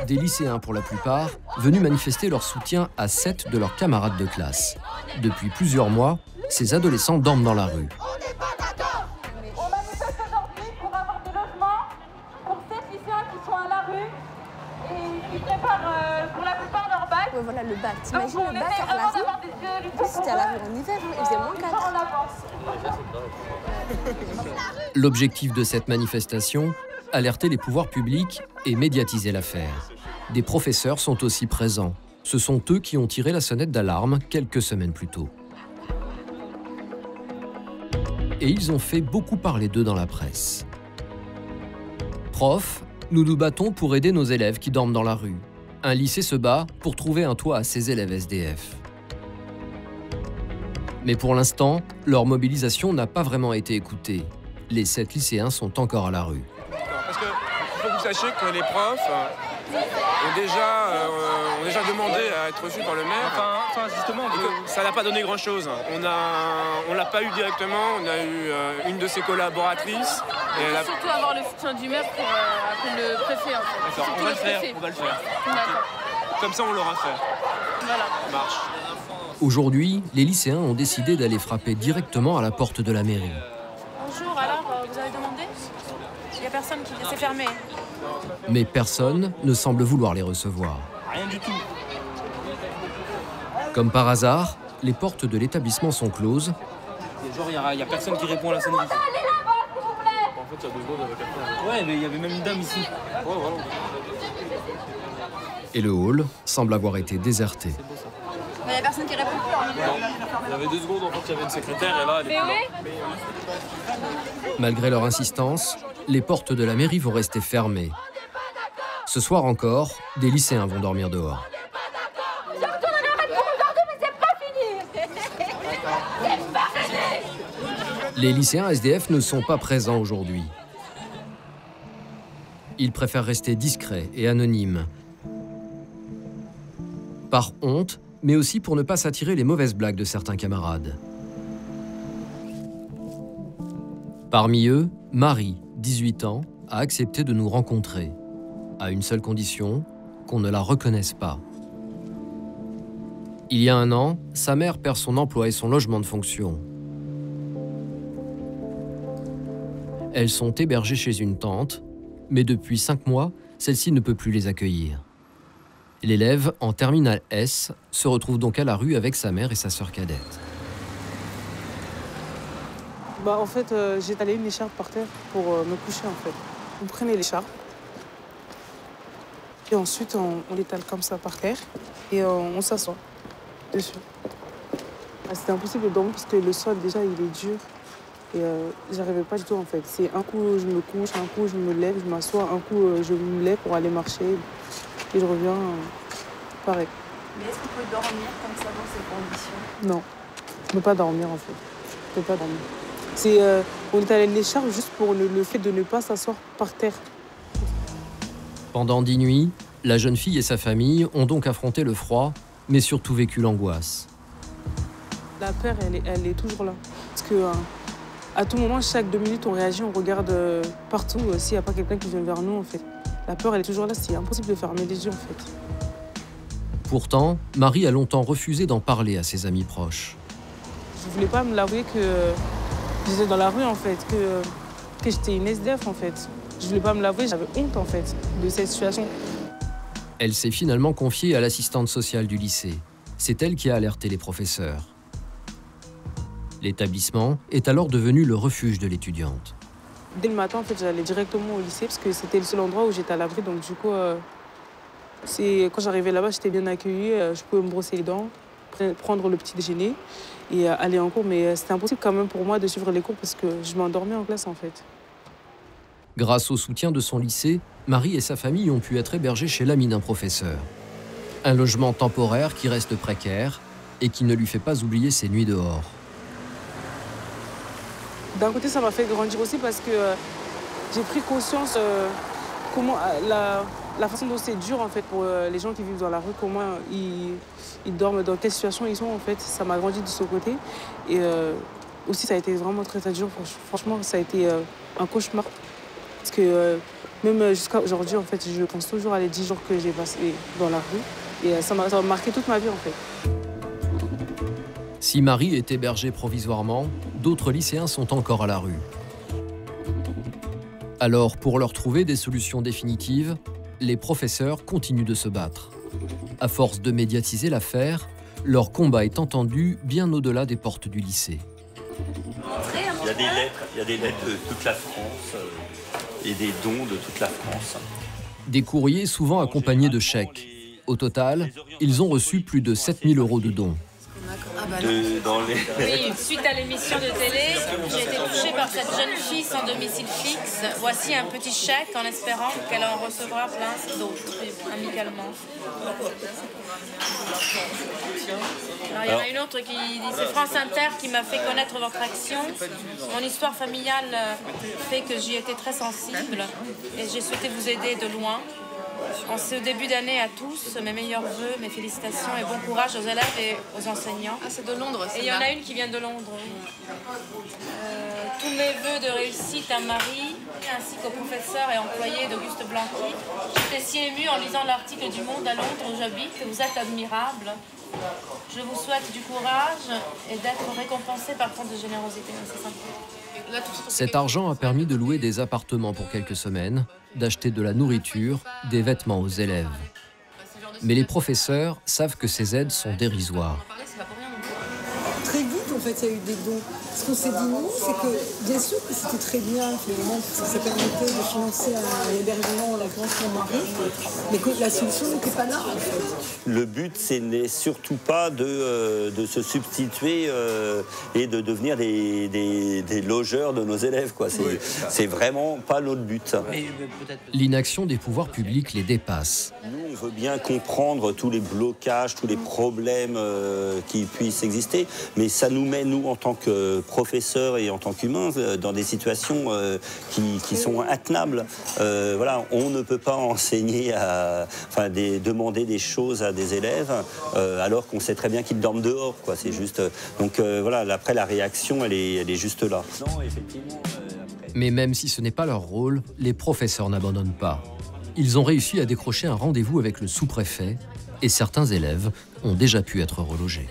Des lycéens pour la plupart, venus manifester leur soutien à 7 de leurs camarades de classe. Depuis plusieurs mois, ces adolescents dorment dans la rue. On n'est pas d'accord. On manifeste aujourd'hui pour avoir des logements pour 7 lycéens qui sont à la rue et qui préparent pour la plupart leur bac. Ouais, voilà le bac. T'imagines Donc, le bac à la rue? En plus, c'était à la rue en hiver, hein. Il faisait moins 4. L'objectif de cette manifestation, alerter les pouvoirs publics et médiatiser l'affaire. Des professeurs sont aussi présents. Ce sont eux qui ont tiré la sonnette d'alarme quelques semaines plus tôt. Et ils ont fait beaucoup parler d'eux dans la presse. Profs, nous nous battons pour aider nos élèves qui dorment dans la rue. Un lycée se bat pour trouver un toit à ses élèves SDF. Mais pour l'instant, leur mobilisation n'a pas vraiment été écoutée. Les 7 lycéens sont encore à la rue. Parce qu'il faut que vous sachiez que les profs ont déjà demandé à être reçus par le maire. Enfin justement, ça n'a pas donné grand-chose. On l'a pas eu directement, on a eu une de ses collaboratrices. Et surtout avoir le soutien du maire pour appeler le préfet. En fait. D'accord, on va le faire. D'accord. Comme ça, on l'aura fait. Voilà. Ça marche. Aujourd'hui, les lycéens ont décidé d'aller frapper directement à la porte de la mairie. Bonjour, alors, vous avez demandé? Il n'y a personne qui... C'est fermé. Mais personne ne semble vouloir les recevoir. Rien du tout. Comme par hasard, les portes de l'établissement sont closes. Genre, il n'y a personne qui répond à la sonnerie. En fait, il y a 2 secondes, il y avait quelqu'un. Ouais, mais il y avait même une dame ici. Ouais, voilà. Et le hall semble avoir été déserté. Mais il n'y a personne qui répond. Il y avait 2 secondes, en fait, il y avait une secrétaire et là, elle est plus là. Malgré leur insistance, les portes de la mairie vont rester fermées. Ce soir encore, des lycéens vont dormir dehors. Les lycéens SDF ne sont pas présents aujourd'hui. Ils préfèrent rester discrets et anonymes. Par honte, mais aussi pour ne pas s'attirer les mauvaises blagues de certains camarades. Parmi eux, Marie, 18 ans, a accepté de nous rencontrer, à une seule condition, qu'on ne la reconnaisse pas. Il y a 1 an, sa mère perd son emploi et son logement de fonction. Elles sont hébergées chez une tante, mais depuis 5 mois, celle-ci ne peut plus les accueillir. L'élève, en terminale S, se retrouve donc à la rue avec sa mère et sa sœur cadette. En fait, j'ai étalé une écharpe par terre pour me coucher, en fait. On prenait l'écharpe, et ensuite on l'étale comme ça par terre, et on s'assoit dessus. C'était impossible de dormir parce que le sol, déjà, il est dur. Et j'arrivais pas du tout, en fait. C'est un coup, je me couche, un coup, je me lève, je m'assois, un coup, je me lève pour aller marcher, et je reviens pareil. Mais est-ce qu'on peut dormir comme ça dans ces conditions? Non, je ne peux pas dormir, en fait. Je ne peux pas dormir. On étalait l'écharpe juste pour le fait de ne pas s'asseoir par terre. Pendant 10 nuits, la jeune fille et sa famille ont donc affronté le froid, mais surtout vécu l'angoisse. La peur, elle est toujours là. Parce que à tout moment, chaque 2 minutes, on réagit, on regarde partout s'il n'y a pas quelqu'un qui vient vers nous, en fait. La peur, elle est toujours là, c'est impossible de fermer les yeux, en fait. Pourtant, Marie a longtemps refusé d'en parler à ses amis proches. Je ne voulais pas me l'avouer que j'étais dans la rue, en fait, que j'étais une SDF, en fait. Je ne voulais pas me l'avouer, j'avais honte, en fait, de cette situation. Elle s'est finalement confiée à l'assistante sociale du lycée. C'est elle qui a alerté les professeurs. L'établissement est alors devenu le refuge de l'étudiante. Dès le matin, en fait, j'allais directement au lycée parce que c'était le seul endroit où j'étais à l'abri. Donc du coup, quand j'arrivais là-bas, j'étais bien accueillie. Je pouvais me brosser les dents, prendre le petit déjeuner et aller en cours. Mais c'était impossible quand même pour moi de suivre les cours parce que je m'endormais en classe, en fait. Grâce au soutien de son lycée, Marie et sa famille ont pu être hébergées chez l'ami d'un professeur. Un logement temporaire qui reste précaire et qui ne lui fait pas oublier ses nuits dehors. D'un côté, ça m'a fait grandir aussi parce que j'ai pris conscience comment la façon dont c'est dur en fait pour les gens qui vivent dans la rue, comment ils dorment, dans quelle situation ils sont en fait. Ça m'a grandi de ce côté et aussi ça a été vraiment très très dur. Franchement, ça a été un cauchemar parce que Même jusqu'à aujourd'hui, en fait, je pense toujours à les 10 jours que j'ai passés dans la rue. Et ça m'a marqué toute ma vie, en fait. Si Marie est hébergée provisoirement, d'autres lycéens sont encore à la rue. Alors, pour leur trouver des solutions définitives, les professeurs continuent de se battre. À force de médiatiser l'affaire, leur combat est entendu bien au-delà des portes du lycée. Il y a des lettres de toute la France et des dons de toute la France. Des courriers souvent accompagnés de chèques. Au total, ils ont reçu plus de 7 000 € de dons. Oui, suite à l'émission de télé, j'ai été touchée par cette jeune fille sans domicile fixe. Voici un petit chèque en espérant qu'elle en recevra plein d'autres, amicalement. Alors, il y en a une autre qui dit « C'est France Inter qui m'a fait connaître votre action. Mon histoire familiale fait que j'y étais très sensible et j'ai souhaité vous aider de loin. En ce début d'année à tous, mes meilleurs vœux, mes félicitations et bon courage aux élèves et aux enseignants. » Ah, c'est de Londres, Et il y en a une qui vient de Londres. Tous mes vœux de réussite à Marie, ainsi qu'aux professeurs et employés d'Auguste Blanqui. J'étais si émue en lisant l'article du Monde à Londres où j'habite. Vous êtes admirable. Je vous souhaite du courage et d'être récompensé par tant de générosité. C'est sympa. Cet argent a permis de louer des appartements pour quelques semaines, d'acheter de la nourriture, des vêtements aux élèves. Mais les professeurs savent que ces aides sont dérisoires. Très vite, en fait, il y a eu des dons. Ce qu'on s'est dit, nous, c'est que, bien sûr que c'était très bien, finalement, parce que ça permettait de financer un hébergement, en l'occurrence pour Marie, mais que la solution n'était pas là, en fait. Le but, ce n'est surtout pas de se substituer et de devenir des logeurs de nos élèves, quoi. C'est vraiment pas notre but. L'inaction des pouvoirs publics les dépasse. Nous, on veut bien comprendre tous les blocages, tous les problèmes qui puissent exister, mais ça nous met, nous, en tant que professeurs et en tant qu'humains, dans des situations qui sont intenables. Voilà, on ne peut pas enseigner demander des choses à des élèves alors qu'on sait très bien qu'ils dorment dehors, quoi. C'est juste. Donc voilà, après la réaction, elle est juste là. Non, effectivement. Mais même si ce n'est pas leur rôle, les professeurs n'abandonnent pas. Ils ont réussi à décrocher un rendez-vous avec le sous-préfet et certains élèves ont déjà pu être relogés.